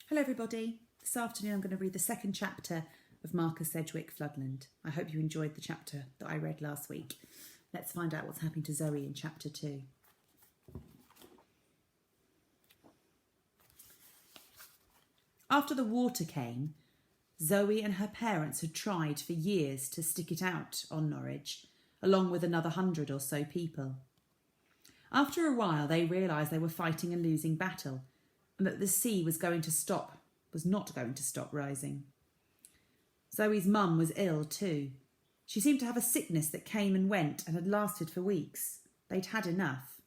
Hello everybody. This afternoon I'm going to read the second chapter of Marcus Sedgwick Floodland. I hope you enjoyed the chapter that I read last week. Let's find out what's happening to Zoe in chapter 2. After the water came, Zoe and her parents had tried for years to stick it out on Norwich, along with another 100 or so people. After a while they realised they were fighting a losing battle, and that the sea was not going to stop rising. Zoe's mum was ill too. She seemed to have a sickness that came and went and had lasted for weeks. They'd had enough.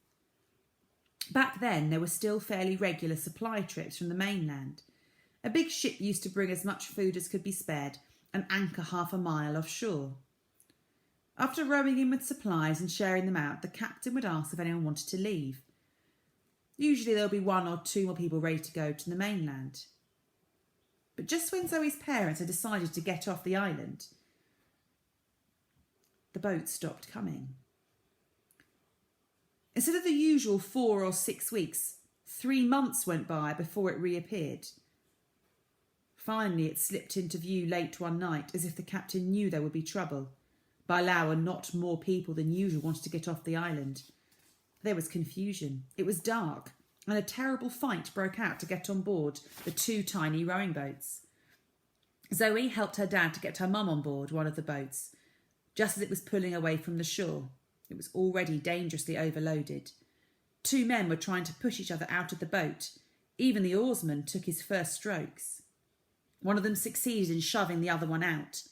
Back then there were still fairly regular supply trips from the mainland. A big ship used to bring as much food as could be spared and anchor half a mile offshore. After rowing in with supplies and sharing them out, the captain would ask if anyone wanted to leave. Usually there'll be 1 or 2 more people ready to go to the mainland. But just when Zoe's parents had decided to get off the island, the boat stopped coming. Instead of the usual 4 or 6 weeks, 3 months went by before it reappeared. Finally, it slipped into view late one night, as if the captain knew there would be trouble. By now, not more people than usual wanted to get off the island. There was confusion. It was dark, and a terrible fight broke out to get on board the 2 tiny rowing boats. Zoe helped her dad to get her mum on board one of the boats, just as it was pulling away from the shore. It was already dangerously overloaded. 2 men were trying to push each other out of the boat. Even the oarsman took his first strokes. One of them succeeded in shoving the other one out.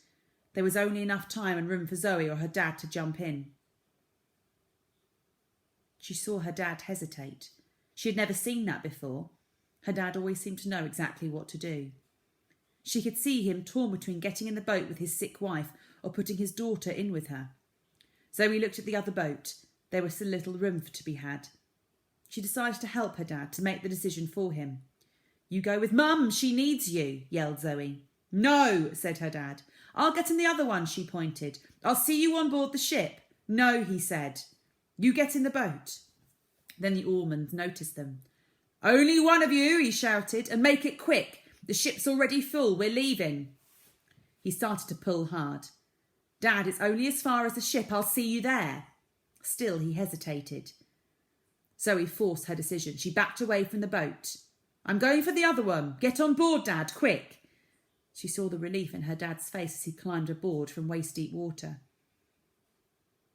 There was only enough time and room for Zoe or her dad to jump in. She saw her dad hesitate. She had never seen that before. Her dad always seemed to know exactly what to do. She could see him torn between getting in the boat with his sick wife or putting his daughter in with her. Zoe looked at the other boat. There was still little room to be had. She decided to help her dad, to make the decision for him. "You go with Mum, she needs you," yelled Zoe. "No," said her dad. "I'll get in the other one," she pointed. "I'll see you on board the ship." "No," he said. "You get in the boat." Then the oarsman noticed them. "Only one of you," he shouted, "and make it quick. The ship's already full. We're leaving." He started to pull hard. "Dad, it's only as far as the ship. I'll see you there." Still he hesitated. Zoe forced her decision. She backed away from the boat. "I'm going for the other one. Get on board, Dad, quick." She saw the relief in her dad's face as he climbed aboard from waist-deep water.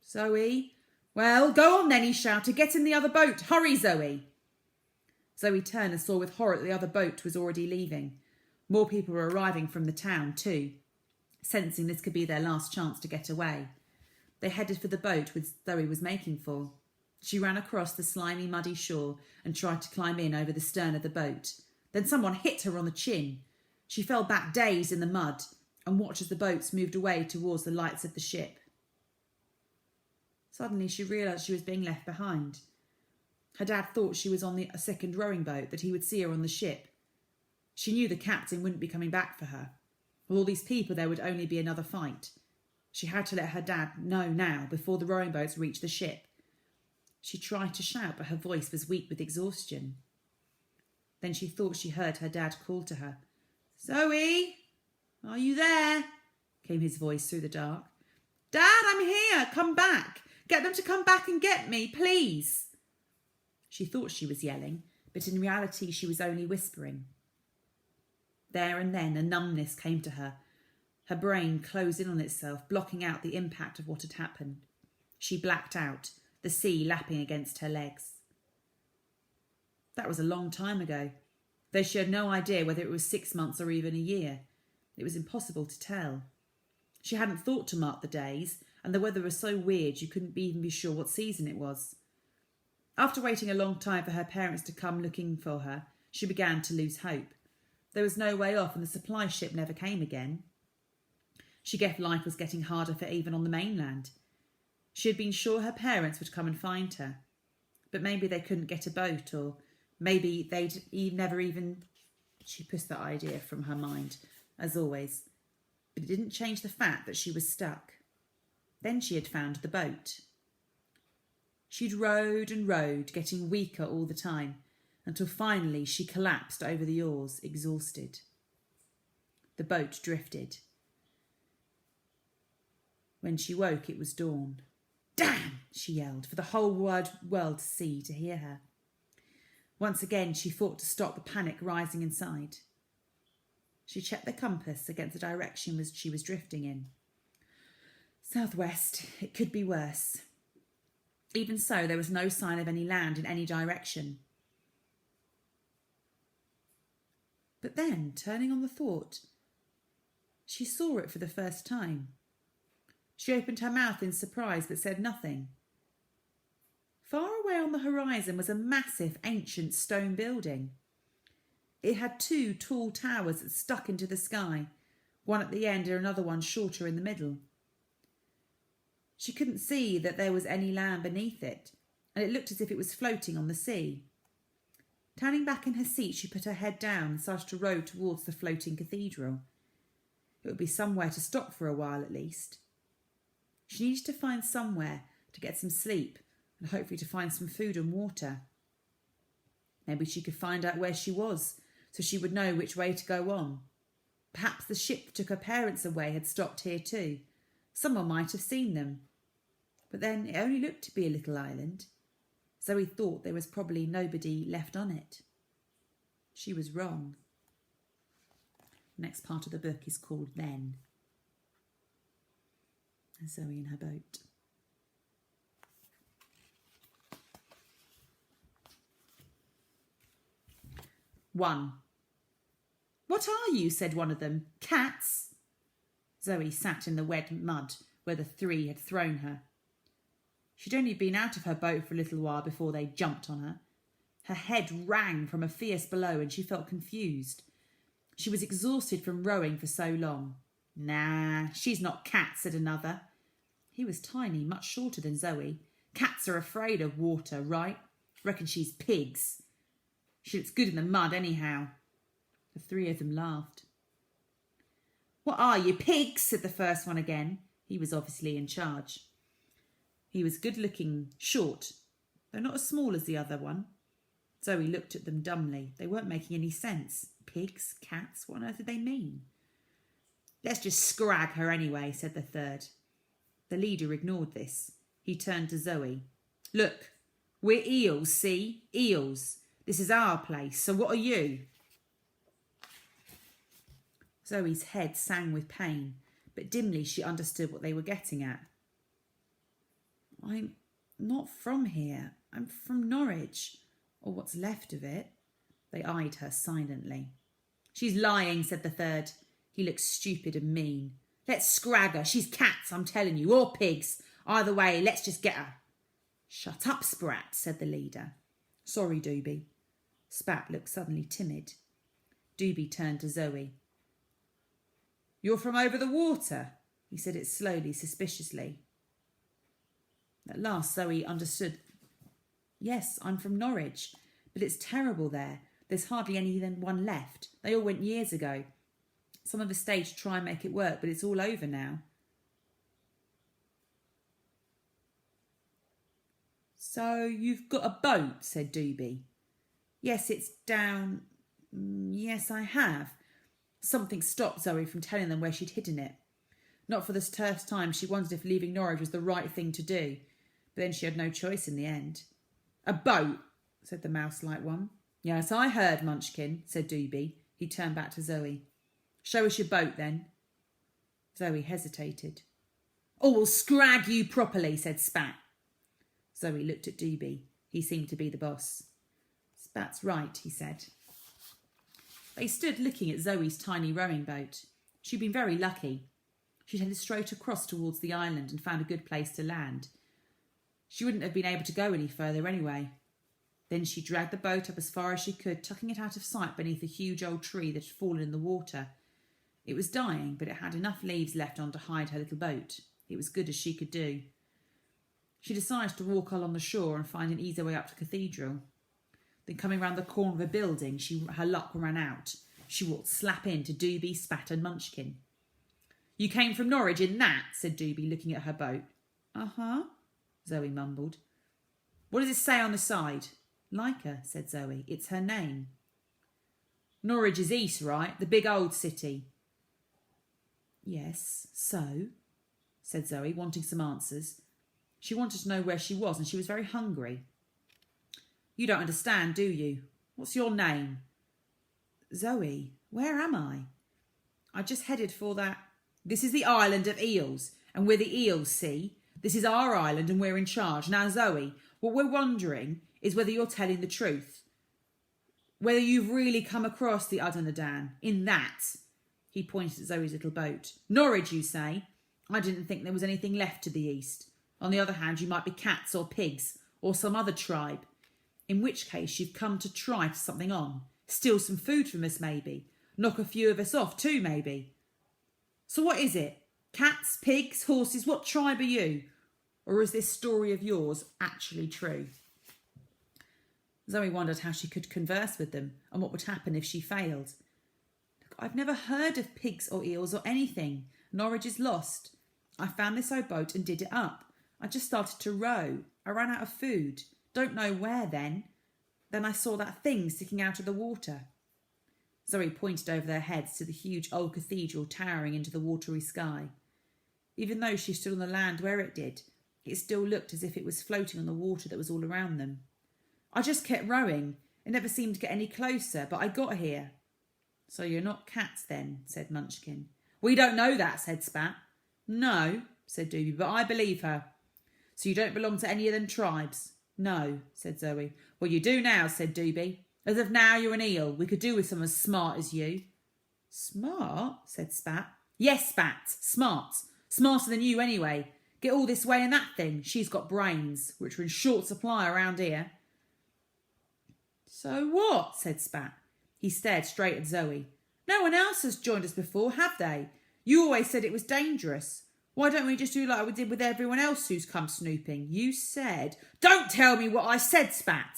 "Zoe?" "Well, go on then," he shouted. "Get in the other boat. Hurry, Zoe." Zoe turned and saw with horror that the other boat was already leaving. More people were arriving from the town too, sensing this could be their last chance to get away. They headed for the boat which Zoe was making for. She ran across the slimy, muddy shore and tried to climb in over the stern of the boat. Then someone hit her on the chin. She fell back dazed in the mud and watched as the boats moved away towards the lights of the ship. Suddenly she realised she was being left behind. Her dad thought she was on a second rowing boat, that he would see her on the ship. She knew the captain wouldn't be coming back for her. With all these people, there would only be another fight. She had to let her dad know now, before the rowing boats reached the ship. She tried to shout, but her voice was weak with exhaustion. Then she thought she heard her dad call to her. "Zoe, are you there?" came his voice through the dark. "Dad, I'm here. Come back. Get them to come back and get me, please." She thought she was yelling, but in reality she was only whispering. There and then a numbness came to her. Her brain closed in on itself, blocking out the impact of what had happened. She blacked out, the sea lapping against her legs. That was a long time ago, though she had no idea whether it was 6 months or even a year. It was impossible to tell. She hadn't thought to mark the days, and the weather was so weird you couldn't even be sure what season it was. After waiting a long time for her parents to come looking for her, she began to lose hope. There was no way off, and the supply ship never came again. She guessed life was getting harder for even on the mainland. She had been sure her parents would come and find her, but maybe they couldn't get a boat, or maybe they'd never even... She pushed that idea from her mind, as always, but it didn't change the fact that she was stuck. Then she had found the boat. She'd rowed and rowed, getting weaker all the time, until finally she collapsed over the oars, exhausted. The boat drifted. When she woke, it was dawn. "Damn!" she yelled, for the whole wide world to see, to hear her. Once again, she fought to stop the panic rising inside. She checked the compass against the direction she was drifting in. Southwest. It could be worse. Even so, there was no sign of any land in any direction. But then, turning on the thought, she saw it for the first time. She opened her mouth in surprise but said nothing. Far away on the horizon was a massive ancient stone building. It had 2 tall towers that stuck into the sky, one at the end and another one shorter in the middle. She couldn't see that there was any land beneath it, and it looked as if it was floating on the sea. Turning back in her seat, she put her head down and started to row towards the floating cathedral. It would be somewhere to stop for a while at least. She needed to find somewhere to get some sleep and hopefully to find some food and water. Maybe she could find out where she was so she would know which way to go on. Perhaps the ship that took her parents away had stopped here too. Someone might have seen them. But then it only looked to be a little island. Zoe thought there was probably nobody left on it. She was wrong. The next part of the book is called Then. And Zoe in her boat. One. "What are you?" said one of them. "Cats?" Zoe sat in the wet mud where the 3 had thrown her. She'd only been out of her boat for a little while before they jumped on her. Her head rang from a fierce blow and she felt confused. She was exhausted from rowing for so long. "Nah, she's not cats," said another. He was tiny, much shorter than Zoe. "Cats are afraid of water, right? Reckon she's pigs. She looks good in the mud anyhow." The 3 of them laughed. "What are you, pigs?" said the first one again. He was obviously in charge. He was good-looking, short, though not as small as the other one. Zoe looked at them dumbly. They weren't making any sense. Pigs, cats, what on earth did they mean? "Let's just scrag her anyway," said the third. The leader ignored this. He turned to Zoe. "Look, we're eels, see? Eels. This is our place, so what are you?" Zoe's head sang with pain, but dimly she understood what they were getting at. "I'm not from here. I'm from Norwich, or what's left of it." They eyed her silently. "She's lying," said the third. He looked stupid and mean. "Let's scrag her. She's cats, I'm telling you, or pigs. Either way, let's just get her." "Shut up, Sprat," said the leader. "Sorry, Doobie." Spat looked suddenly timid. Doobie turned to Zoe. "You're from over the water?" He said it slowly, suspiciously. At last Zoe understood. "Yes, I'm from Norwich, but it's terrible there. There's hardly anyone left. They all went years ago. Some of us stayed to try and make it work, but it's all over now." "So you've got a boat," said Doobie. "Yes, it's down. Yes, I have." Something stopped Zoe from telling them where she'd hidden it. Not for the first time she wondered if leaving Norwich was the right thing to do, but then she had no choice in the end. "A boat," said the mouse-like one. "Yes, I heard, Munchkin," said Doobie. He turned back to Zoe. "Show us your boat, then." Zoe hesitated. "Oh, we'll scrag you properly," said Spat. Zoe looked at Doobie. He seemed to be the boss. "Spat's right," he said. They stood looking at Zoe's tiny rowing boat. She'd been very lucky. She'd headed straight across towards the island and found a good place to land. She wouldn't have been able to go any further anyway. Then she dragged the boat up as far as she could, tucking it out of sight beneath a huge old tree that had fallen in the water. It was dying, but it had enough leaves left on to hide her little boat. It was good as she could do. She decided to walk along the shore and find an easy way up to the cathedral. Then coming round the corner of a building, her luck ran out. She walked slap into Doobie, Spat and Munchkin. "You came from Norwich in that?" said Doobie, looking at her boat. "Uh-huh," Zoe mumbled. "What does it say on the side?" Like her, said Zoe. It's her name. Norwich is east, right? The big old city. Yes, so, said Zoe, wanting some answers. She wanted to know where she was, and she was very hungry. You don't understand, do you? What's your name? Zoe, where am I? I just headed for that. This is the island of eels, and we're the eels, see? This is our island, and we're in charge. Now, Zoe, what we're wondering is whether you're telling the truth. Whether you've really come across the Adanadan in that. He pointed at Zoe's little boat. Norwich, you say? I didn't think there was anything left to the east. On the other hand, you might be cats or pigs or some other tribe. In which case you've come to try something on. Steal some food from us, maybe. Knock a few of us off too, maybe. So what is it? Cats, pigs, horses, what tribe are you? Or is this story of yours actually true? Zoe wondered how she could converse with them and what would happen if she failed. Look, I've never heard of pigs or eels or anything. Norwich is lost. I found this old boat and did it up. I just started to row. I ran out of food. Don't know where then. Then I saw that thing sticking out of the water. Zoe pointed over their heads to the huge old cathedral towering into the watery sky. Even though she stood on the land where it did, it still looked as if it was floating on the water that was all around them. I just kept rowing. It never seemed to get any closer, but I got here. So you're not cats then, said Munchkin. We don't know that, said Spat. No, said Doobie, but I believe her. So you don't belong to any of them tribes? No, said Zoe. Well, you do now, said Doobie. As of now, you're an eel. We could do with someone as smart as you. Smart? Said Spat. Yes, Spat. Smart. Smarter than you anyway. Get all this way in that thing. She's got brains, which are in short supply around here. So what? Said Spat. He stared straight at Zoe. No one else has joined us before, have they? You always said it was dangerous. Why don't we just do like we did with everyone else who's come snooping? You said... Don't tell me what I said, Spat!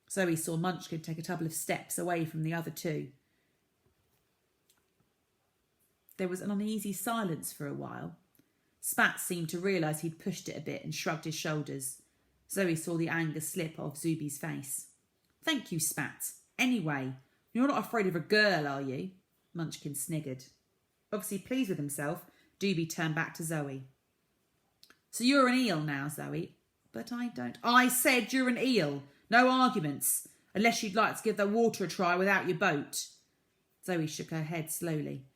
Zoe saw Munchkin take a couple of steps away from the other two. There was an uneasy silence for a while. Spat seemed to realise he'd pushed it a bit and shrugged his shoulders. Zoe saw the anger slip off Zuby's face. Thank you, Spat. Anyway, you're not afraid of a girl, are you? Munchkin sniggered. Obviously pleased with himself, Doobie turned back to Zoe. So you're an eel now, Zoe. But I don't... I said you're an eel. No arguments. Unless you'd like to give the water a try without your boat. Zoe shook her head slowly.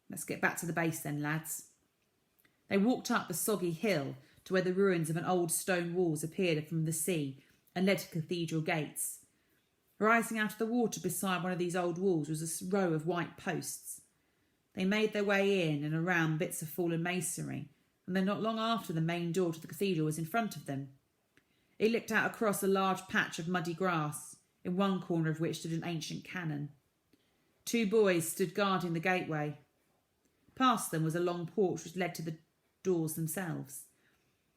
Let's get back to the base then, lads. They walked up the soggy hill to where the ruins of an old stone walls appeared from the sea and led to cathedral gates. Rising out of the water beside one of these old walls was a row of white posts. They made their way in and around bits of fallen masonry, and then not long after the main door to the cathedral was in front of them. It looked out across a large patch of muddy grass, in one corner of which stood an ancient cannon. Two boys stood guarding the gateway. Past them was a long porch which led to the doors themselves.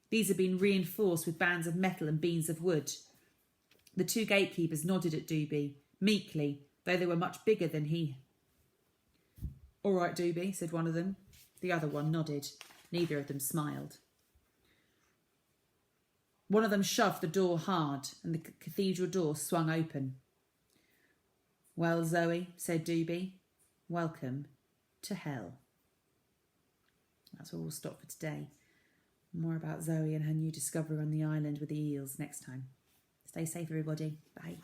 These had been reinforced with bands of metal and beams of wood. The two gatekeepers nodded at Doobie, meekly, though they were much bigger than he. All right, Doobie, said one of them. The other one nodded. Neither of them smiled. One of them shoved the door hard, and the cathedral door swung open. Well, Zoe, said Doobie, welcome to hell. That's where we'll stop for today. More about Zoe and her new discovery on the island with the eels next time. Stay safe, everybody. Bye.